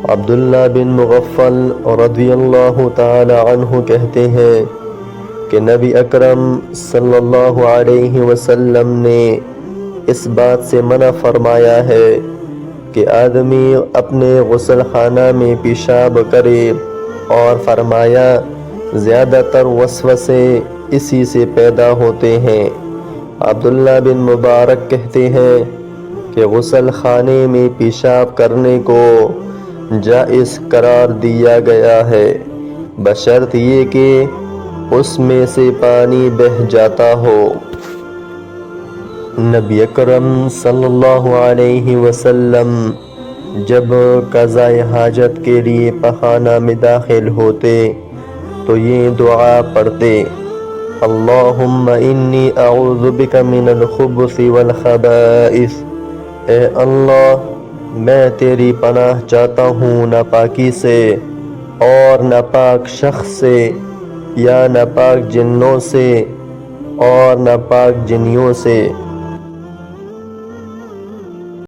عبداللہ بن مغفل رضی اللہ تعالی عنہ کہتے ہیں کہ نبی اکرم صلی اللہ علیہ وسلم نے اس بات سے منع فرمایا ہے کہ آدمی اپنے غسل خانہ میں پیشاب کرے، اور فرمایا زیادہ تر وسوسے اسی سے پیدا ہوتے ہیں۔ عبداللہ بن مبارک کہتے ہیں کہ غسل خانے میں پیشاب کرنے کو جائز قرار دیا گیا ہے، بشرط یہ کہ اس میں سے پانی بہہ جاتا ہو۔ نبی اکرم صلی اللہ علیہ وسلم جب قضاء حاجت کے لیے پخانہ میں داخل ہوتے تو یہ دعا پڑھتے: اللہم انی اعوذ بک من الخبث والخبائث، اے اللہ میں تیری پناہ چاہتا ہوں ناپاکی سے اور ناپاک شخص سے، یا ناپاک جنوں سے اور ناپاک جنیوں سے۔